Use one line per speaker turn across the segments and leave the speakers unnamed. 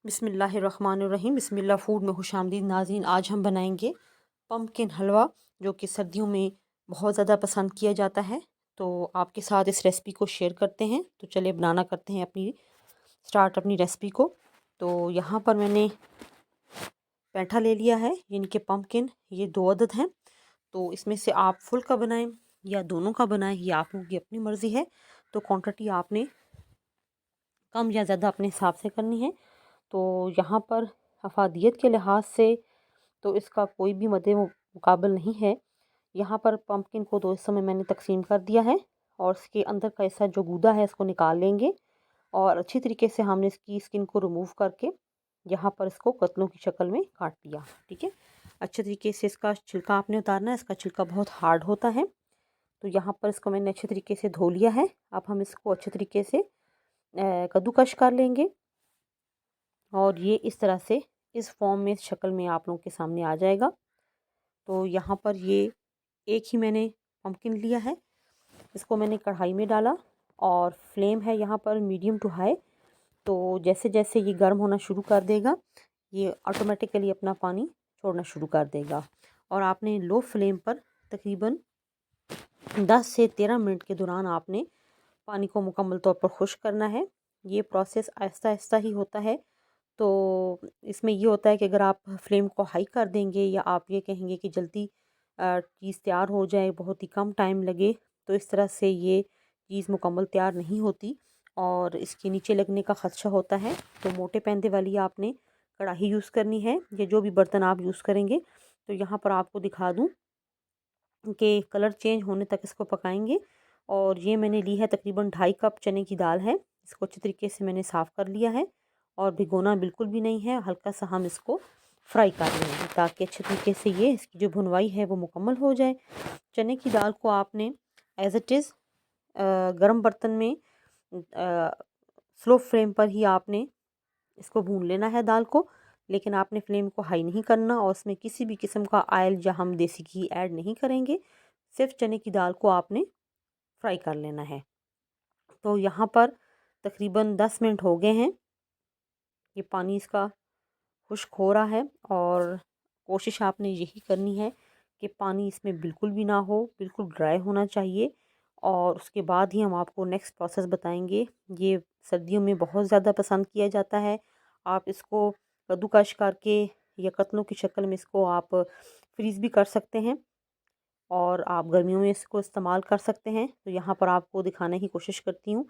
बिस्मिल्लाहिर्रहमानिर्रहीम। बिस्मिल्लाह फूड में खुशामदीद नाज़रीन। आज हम बनाएंगे पम्पकिन हलवा, जो कि सर्दियों में बहुत ज़्यादा पसंद किया जाता है। तो आपके साथ इस रेसिपी को शेयर करते हैं। तो चलिए बनाना करते हैं अपनी रेसिपी को। तो यहाँ पर मैंने पेठा ले लिया है, यानी कि पम्पकिन। ये 2 अदद हैं। तो इसमें से आप फुल का बनाएं या दोनों का बनाएं, ये आप लोगों की अपनी मर्ज़ी है। तो क्वांटिटी आपने कम या ज़्यादा अपने हिसाब से करनी है। तो यहाँ पर अफादियत के लिहाज से तो इसका कोई भी मद्दे मुकाबल नहीं है। यहाँ पर पम्पकिन को तो इस समय मैंने तकसीम कर दिया है और इसके अंदर का ऐसा जो गूदा है इसको निकाल लेंगे और अच्छी तरीके से हमने इसकी स्किन को रिमूव करके यहाँ पर इसको कतलों की शक्ल में काट लिया। ठीक है, अच्छे तरीके से इसका छिलका आपने उतारना है। इसका छिलका बहुत हार्ड होता है। तो यहाँ पर इसको मैंने अच्छे तरीके से धो लिया है। अब हम इसको अच्छे तरीके से कद्दूकश कर लेंगे और ये इस तरह से इस फॉर्म में, इस शक्ल में आप लोगों के सामने आ जाएगा। तो यहाँ पर ये एक ही मैंने पम्पकिन लिया है, इसको मैंने कढ़ाई में डाला और फ्लेम है यहाँ पर मीडियम टू हाई। तो जैसे जैसे ये गर्म होना शुरू कर देगा, ये ऑटोमेटिकली अपना पानी छोड़ना शुरू कर देगा और आपने लो फ्लेम पर तकरीबन 10 से 13 मिनट के दौरान आपने पानी को मुकम्मल तौर पर खुश्क करना है। ये प्रोसेस आहिस्ता आहिस्ता ही होता है। तो इसमें ये होता है कि अगर आप फ्लेम को हाई कर देंगे या आप ये कहेंगे कि जल्दी चीज़ तैयार हो जाए, बहुत ही कम टाइम लगे, तो इस तरह से ये चीज़ मुकम्मल तैयार नहीं होती और इसके नीचे लगने का ख़दशा होता है। तो मोटे पैंदे वाली आपने कढ़ाई यूज़ करनी है या जो भी बर्तन आप यूज़ करेंगे। तो यहाँ पर आपको दिखा दूँ कि कलर चेंज होने तक इसको पकाएंगे। और ये मैंने ली है तकरीबन 2.5 कप चने की दाल है। इसको अच्छी तरीके से मैंने साफ़ कर लिया है और भिगोना बिल्कुल भी नहीं है। हल्का सा हम इसको फ्राई कर लेंगे ताकि अच्छे तरीके से ये इसकी जो भुनवाई है वो मुकम्मल हो जाए। चने की दाल को आपने एज़ इट इज़ गरम बर्तन में स्लो फ्लेम पर ही आपने इसको भून लेना है दाल को, लेकिन आपने फ्लेम को हाई नहीं करना और उसमें किसी भी किस्म का ऑयल या हम देसी घी ऐड नहीं करेंगे। सिर्फ चने की दाल को आपने फ्राई कर लेना है। तो यहाँ पर तकरीबन 10 मिनट हो गए हैं। ये पानी इसका खुश्क हो रहा है और कोशिश आपने यही करनी है कि पानी इसमें बिल्कुल भी ना हो, बिल्कुल ड्राई होना चाहिए। और उसके बाद ही हम आपको नेक्स्ट प्रोसेस बताएंगे। ये सर्दियों में बहुत ज़्यादा पसंद किया जाता है। आप इसको कद्दूकश करके या कतलों की शक्ल में इसको आप फ्रीज़ भी कर सकते हैं और आप गर्मियों में इसको इस्तेमाल कर सकते हैं। तो यहाँ पर आपको दिखाने की कोशिश करती हूँ।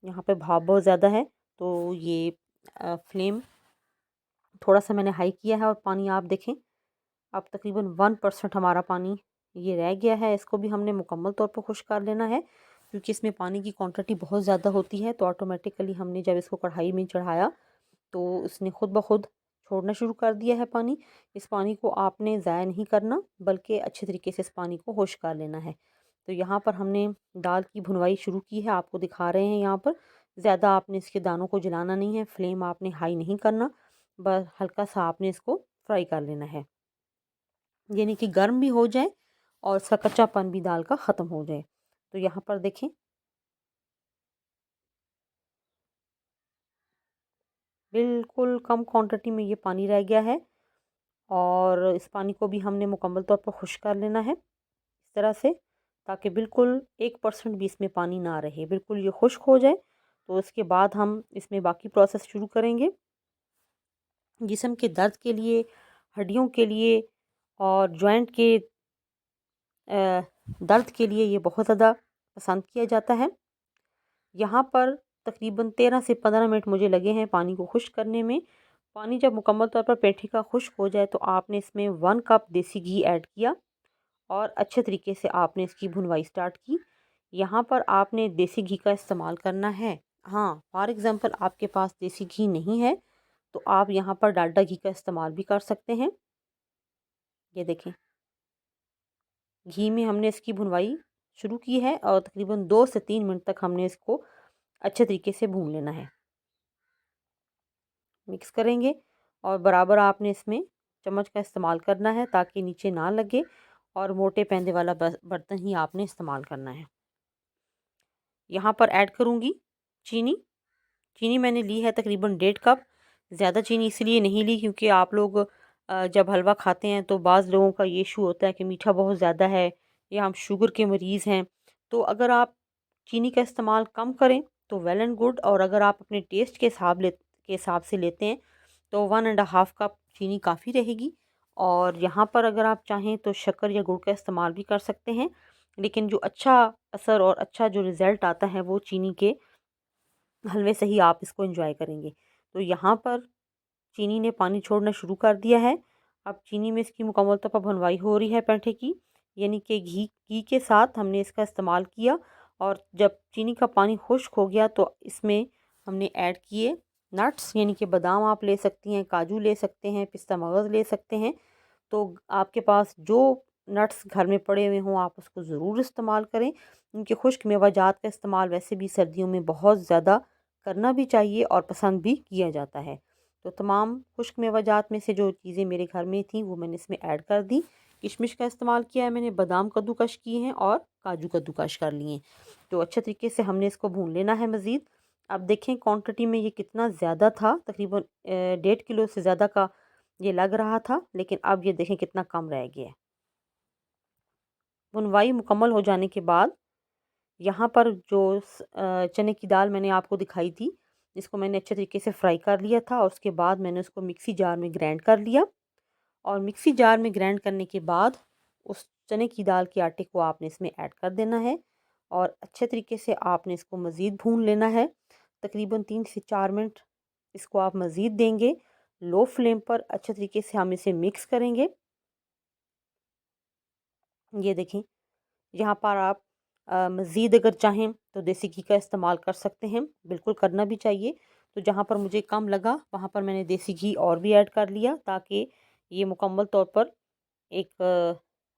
यहाँ पे भाप बहुत ज़्यादा है तो ये फ्लेम थोड़ा सा मैंने हाई किया है और पानी आप देखें, अब तकरीबन 1% हमारा पानी ये रह गया है। इसको भी हमने मुकम्मल तौर पर खुश्क कर लेना है क्योंकि इसमें पानी की क्वांटिटी बहुत ज़्यादा होती है। तो ऑटोमेटिकली हमने जब इसको कढ़ाई में चढ़ाया तो इसने खुद ब खुद छोड़ना शुरू कर दिया है पानी। इस पानी को आपने ज़ाया नहीं करना बल्कि अच्छे तरीके से इस पानी को खुश्क कर लेना है। तो यहाँ पर हमने दाल की भुनवाई शुरू की है, आपको दिखा रहे हैं। यहाँ पर ज़्यादा आपने इसके दानों को जलाना नहीं है, फ्लेम आपने हाई नहीं करना, बस हल्का सा आपने इसको फ्राई कर लेना है, यानी कि गर्म भी हो जाए और इसका कच्चापन भी दाल का ख़त्म हो जाए। तो यहाँ पर देखें, बिल्कुल कम क्वांटिटी में ये पानी रह गया है और इस पानी को भी हमने मुकम्मल तौर पर खुश्क कर लेना है इस तरह से, ताकि बिल्कुल 1% भी इसमें पानी ना रहे, बिल्कुल ये खुश्क हो जाए। तो इसके बाद हम इसमें बाकी प्रोसेस शुरू करेंगे। जिस्म के दर्द के लिए, हड्डियों के लिए और जॉइंट के दर्द के लिए ये बहुत ज़्यादा पसंद किया जाता है। यहाँ पर तकरीबन 13 से 15 मिनट मुझे लगे हैं पानी को खुश्क करने में। पानी जब मुकम्मल तौर पर पेठे का खुश्क हो जाए तो आपने इसमें 1 कप देसी घी ऐड किया और अच्छे तरीके से आपने इसकी भुनवाई स्टार्ट की। यहाँ पर आपने देसी घी का इस्तेमाल करना है। हाँ, फॉर एग्ज़ाम्पल आपके पास देसी घी नहीं है तो आप यहाँ पर डालडा घी का इस्तेमाल भी कर सकते हैं। ये देखें, घी में हमने इसकी भुनवाई शुरू की है और तकरीबन 2 से 3 मिनट तक हमने इसको अच्छे तरीके से भून लेना है। मिक्स करेंगे और बराबर आपने इसमें चम्मच का इस्तेमाल करना है ताकि नीचे ना लगे और मोटे पैंदे वाला बर्तन ही आपने इस्तेमाल करना है। यहाँ पर ऐड करूँगी चीनी। चीनी मैंने ली है तकरीबन 1.5 कप। ज़्यादा चीनी इसलिए नहीं ली क्योंकि आप लोग जब हलवा खाते हैं तो बाज़ लोगों का ये इशू होता है कि मीठा बहुत ज़्यादा है या हम शुगर के मरीज़ हैं। तो अगर आप चीनी का इस्तेमाल कम करें तो वेल एंड गुड, और अगर आप अपने टेस्ट के हिसाब से लेते हैं तो 1.5 कप चीनी काफ़ी रहेगी। और यहाँ पर अगर आप चाहें तो शक्कर या गुड़ का इस्तेमाल भी कर सकते हैं, लेकिन जो अच्छा असर और अच्छा जो रिज़ल्ट आता है वो चीनी के हलवे से ही आप इसको एंजॉय करेंगे। तो यहाँ पर चीनी ने पानी छोड़ना शुरू कर दिया है। अब चीनी में इसकी मुकम्मल तौर पर भुनवाई हो रही है पेठे की, यानी कि घी के साथ हमने इसका इस्तेमाल किया। और जब चीनी का पानी खुश्क हो गया तो इसमें हमने ऐड किए नट्स, यानी कि बादाम आप ले सकती हैं, काजू ले सकते हैं, पिस्ता मगज़ ले सकते हैं। तो आपके पास जो नट्स घर में पड़े हुए हों आप उसको ज़रूर इस्तेमाल करें। इनके खुश्क मेवाजात का इस्तेमाल वैसे भी सर्दियों में बहुत ज़्यादा करना भी चाहिए और पसंद भी किया जाता है। तो तमाम खुश्क मेवाजात में से जो चीज़ें मेरे घर में थी वो मैंने इसमें ऐड कर दी। किशमिश का इस्तेमाल किया है मैंने, बादाम कद्दूकश किए हैं और काजू कद्दूकश कर लिए हैं। तो अच्छे तरीके से हमने इसको भून लेना है मज़ीद। अब देखें क्वांटिटी में ये कितना ज़्यादा था, तकरीबन 1.5 किलो से ज़्यादा का ये लग रहा था, लेकिन अब ये देखें कितना कम रह गया है। भुनवाई मुकम्मल हो जाने के बाद यहाँ पर जो चने की दाल मैंने आपको दिखाई थी, इसको मैंने अच्छे तरीके से फ्राई कर लिया था और उसके बाद मैंने उसको मिक्सी जार में ग्राइंड कर लिया। और मिक्सी जार में ग्राइंड करने के बाद उस चने की दाल के आटे को आपने इसमें ऐड कर देना है और अच्छे तरीके से आपने इसको मज़ीद भून लेना है। तकरीबन 3 से 4 मिनट इसको आप मज़ीद देंगे। लो फ्लेम पर अच्छे तरीके से हम इसे मिक्स करेंगे। ये देखें, यहाँ पर आप मज़ीद अगर चाहें तो देसी घी का इस्तेमाल कर सकते हैं, बिल्कुल करना भी चाहिए। तो जहाँ पर मुझे कम लगा वहाँ पर मैंने देसी घी और भी ऐड कर लिया ताकि ये मुकम्मल तौर पर एक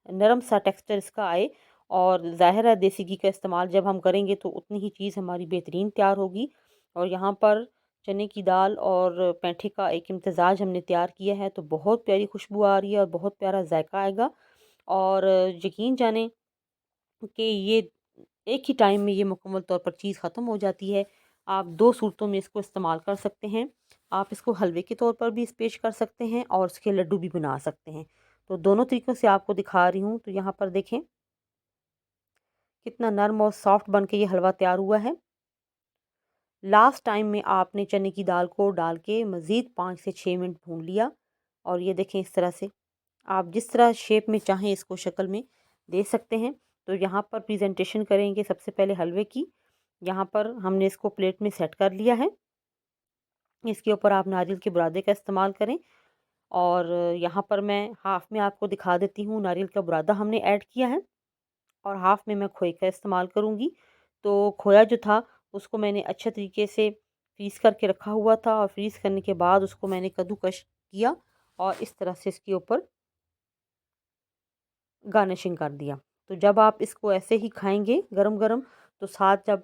नरम सा टेक्सचर इसका आए। और ज़ाहिर है देसी घी का इस्तेमाल जब हम करेंगे तो उतनी ही चीज़ हमारी बेहतरीन तैयार होगी। और यहाँ पर चने की दाल और पैंठे का एक इम्तज़ाज हमने तैयार किया है, तो बहुत प्यारी खुशबू आ रही है और बहुत प्यारा जायका आएगा। और यकीन जानें कि ये एक ही टाइम में ये मुकम्मल तौर पर चीज़ ख़त्म हो जाती है। आप 2 सूरतों में इसको इस्तेमाल कर सकते हैं। आप इसको हलवे के तौर पर भी इस पेश कर सकते हैं और उसके लड्डू भी बना सकते हैं। तो दोनों तरीक़ों से आपको दिखा रही हूँ। तो यहाँ पर देखें कितना नरम और सॉफ्ट बन के ये हलवा तैयार हुआ है। लास्ट टाइम में आपने चने की दाल को डाल के मज़ीद 5 से 6 मिनट भून लिया और ये देखें इस तरह से आप जिस तरह शेप में चाहें इसको शक्ल में दे सकते हैं। तो यहाँ पर प्रेजेंटेशन करेंगे सबसे पहले हलवे की। यहाँ पर हमने इसको प्लेट में सेट कर लिया है। इसके ऊपर आप नारियल के बुरादे का इस्तेमाल करें और यहाँ पर मैं हाफ़ में आपको दिखा देती हूँ, नारियल का बुरादा हमने ऐड किया है और हाफ़ में मैं खोए का इस्तेमाल करूँगी। तो खोया जो था उसको मैंने अच्छे तरीके से फ्रीज़ करके रखा हुआ था और फ्रीज़ करने के बाद उसको मैंने कद्दूकश किया और इस तरह से इसके ऊपर गार्निशिंग कर दिया। तो जब आप इसको ऐसे ही खाएँगे गरम-गरम तो साथ जब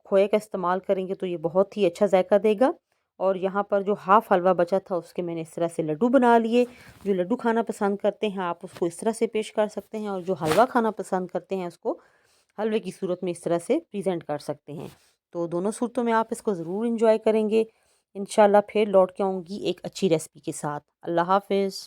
खोए का इस्तेमाल करेंगे तो ये बहुत ही अच्छा जायका देगा। और यहाँ पर जो हाफ़ हलवा बचा था उसके मैंने इस तरह से लड्डू बना लिए। जो लड्डू खाना पसंद करते हैं आप उसको इस तरह से पेश कर सकते हैं और जो हलवा खाना पसंद करते हैं उसको हलवे की सूरत में इस तरह से प्रेज़ेंट कर सकते हैं। तो दोनों सूरतों में आप इसको ज़रूर एंजॉय करेंगे। इंशाल्लाह फिर लौट के आऊँगी एक अच्छी रेसिपी के साथ। अल्लाह हाफ़िज़।